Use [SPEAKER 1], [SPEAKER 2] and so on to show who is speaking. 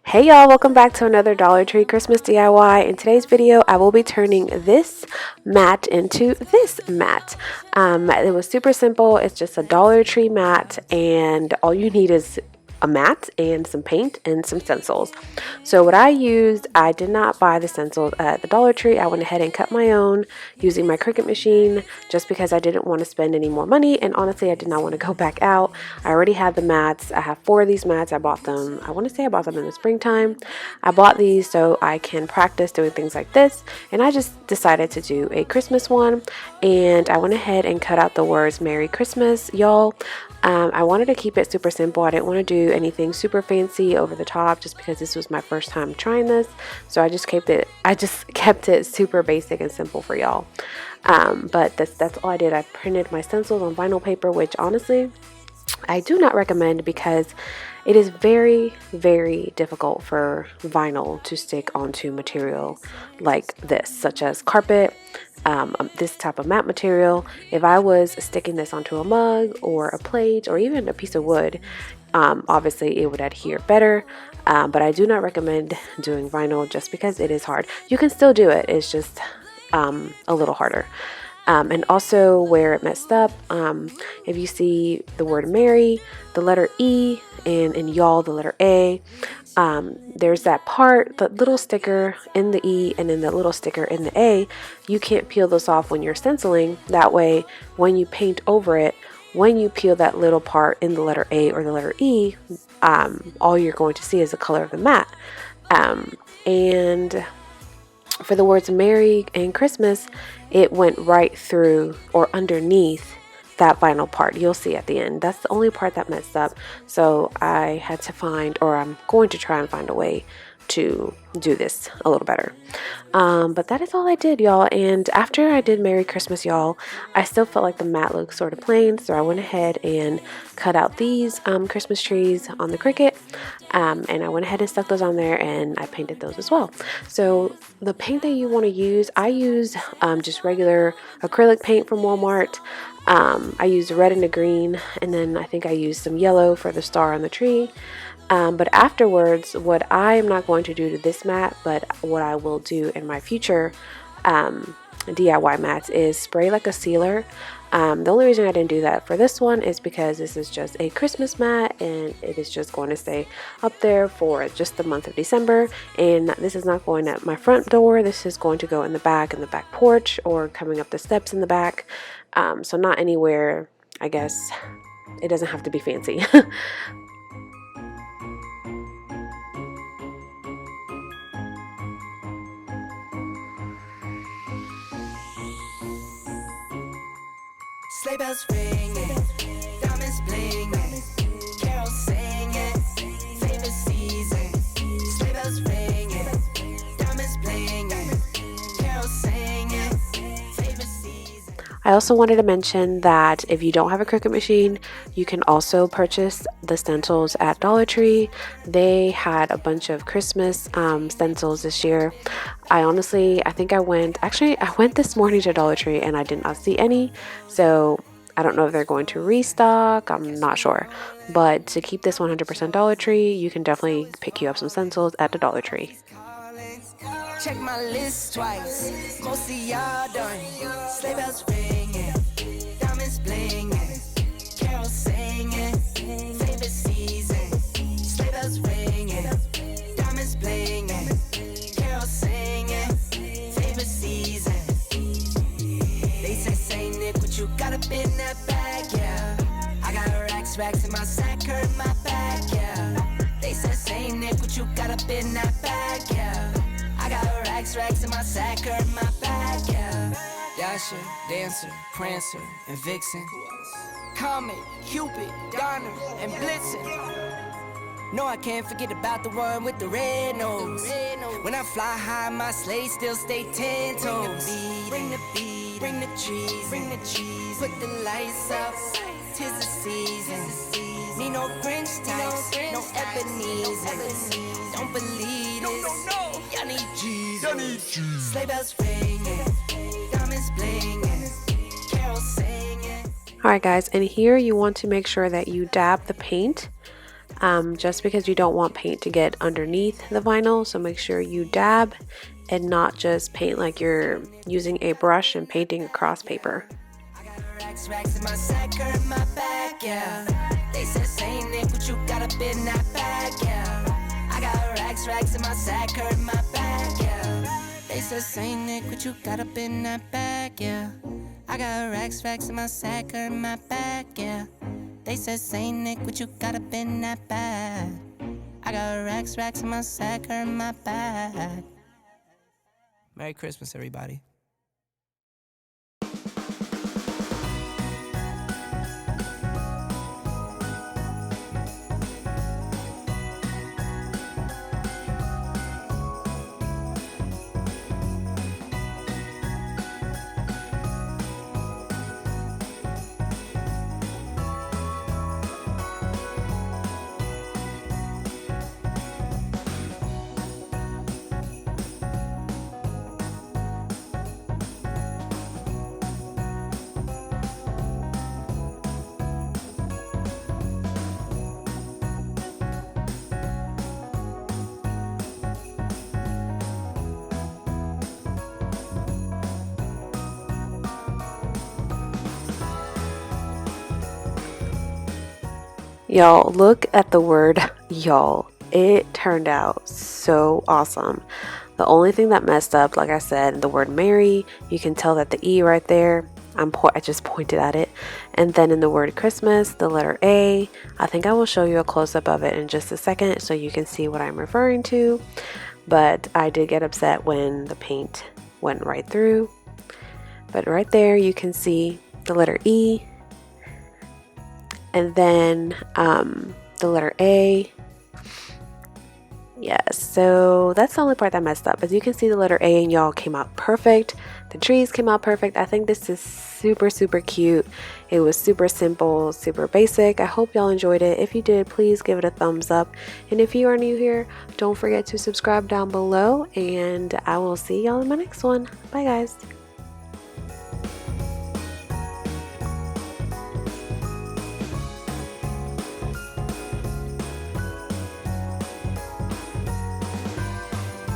[SPEAKER 1] Hey y'all, welcome back to another Dollar Tree Christmas DIY. In today's video, I will be turning this mat into this mat. It was super simple. It's just a Dollar Tree mat, and all you need is a mat and some paint and some stencils. So what I used, I did not buy the stencils at the Dollar Tree. I went ahead and cut my own using my Cricut machine just because I didn't want to spend any more money, and honestly I did not want to go back out. I already had the mats. I have 4 of these mats. I bought them, I want to say I bought them in the springtime. I bought these so I can practice doing things like this, and I just decided to do a Christmas one, and I went ahead and cut out the words Merry Christmas, y'all. I wanted to keep it super simple. I didn't want to do anything super fancy over the top just because this was my first time trying this. So I just kept it super basic and simple for y'all. But that's all I did. I printed my stencils on vinyl paper, which honestly I do not recommend because it is very, very difficult for vinyl to stick onto material like this, such as carpet, this type of mat material. If I was sticking this onto a mug or a plate or even a piece of wood, obviously it would adhere better. But I do not recommend doing vinyl just because it is hard. You can still do it, it's just a little harder. And also where it messed up, if you see the word Mary, the letter E, and in y'all, the letter A, there's that part, the little sticker in the E and then the little sticker in the A. You can't peel those off when you're stenciling. That way, when you paint over it, when you peel that little part in the letter A or the letter E, all you're going to see is the color of the mat. And for the words Merry and Christmas, it went right through or underneath that vinyl part. You'll see at the end. That's the only part that messed up. So I had to find, or I'm going to try and find a way to do this a little better. But that is all I did, y'all. And after I did Merry Christmas, y'all, I still felt like the mat looked sort of plain. So I went ahead and cut out these Christmas trees on the Cricut. And I went ahead and stuck those on there, and I painted those as well. So the paint that you want to use, I used just regular acrylic paint from Walmart. I used red and a green, and then I think I used some yellow for the star on the tree. But afterwards, what I am not going to do to this mat, but what I will do in my future DIY mats is spray like a sealer. The only reason I didn't do that for this one is because this is just a Christmas mat and it is just going to stay up there for just the month of December. And this is not going at my front door. This is going to go in the back porch, or coming up the steps in the back. So not anywhere, I guess. It doesn't have to be fancy.
[SPEAKER 2] Sleigh bells ringing, diamonds blinging, carols singing, favorite season. Sleigh bells ringing, diamonds blinging, carols singing, favorite season.
[SPEAKER 1] I also wanted to mention that if you don't have a Cricut machine, you can also purchase the stencils at Dollar Tree. They had a bunch of Christmas stencils this year. I think I went this morning to Dollar Tree and I did not see any. So I don't know if they're going to restock. I'm not sure. But to keep this 100% Dollar Tree, you can definitely pick you up some stencils at the Dollar Tree.
[SPEAKER 2] Check my list twice, most of y'all done. Sleigh bells ringing, diamonds blinging, carols singing, favorite season. Sleigh bells ringing, diamonds blinging, carols singing, favorite season. They say Nick, what you got up in that bag, yeah. I got racks in my sack, hurt my back, yeah. They say Nick, what you got up in that bag, yeah. I got racks in my sack, hurt my back, yeah. Dasher, Dancer, Prancer, and Vixen. Comet, Cupid, Donner, and Blitzen. No, I can't forget about the one with the red nose. When I fly high, my sleigh still stay 10 toes. Bring the beat, bring the cheese, put the lights up, 'tis the season. Need no Grinch types, no Ebenezer. Don't believe this, y'all need Jesus. Sleigh bells ringing, diamonds blinging, carols singing.
[SPEAKER 1] Alright guys, and here you want to make sure that you dab the paint just because you don't want paint to get underneath the vinyl. So make sure you dab and not just paint like you're using a brush and painting across paper.
[SPEAKER 2] Racks in my sack, hurt my back, yeah. They said, say Nick, but you got a bit in that bag, yeah. I got racks in my sack, hurt my back, yeah. They said, say Nick, but you got a bit in that bag, yeah. I got racks in my sack, hurt my back, yeah. They said, say Nick, but you got a bit in that bag. I got racks in my sack, hurt my back. Merry Christmas, everybody.
[SPEAKER 1] Y'all, look at the word y'all. It turned out so awesome. The only thing that messed up, like I said, the word Mary, you can tell that the E right there, I just pointed at it. And then in the word Christmas, the letter A, I think I will show you a close-up of it in just a second so you can see what I'm referring to. But I did get upset when the paint went right through. But right there you can see the letter E, and then the letter A. Yes, so that's the only part that messed up. As you can see, the letter A and y'all came out perfect. The trees came out perfect. I think this is super, super cute. It was super simple, super basic. I hope y'all enjoyed it. If you did, please give it a thumbs up. And if you are new here, don't forget to subscribe down below. And I will see y'all in my next one. Bye, guys.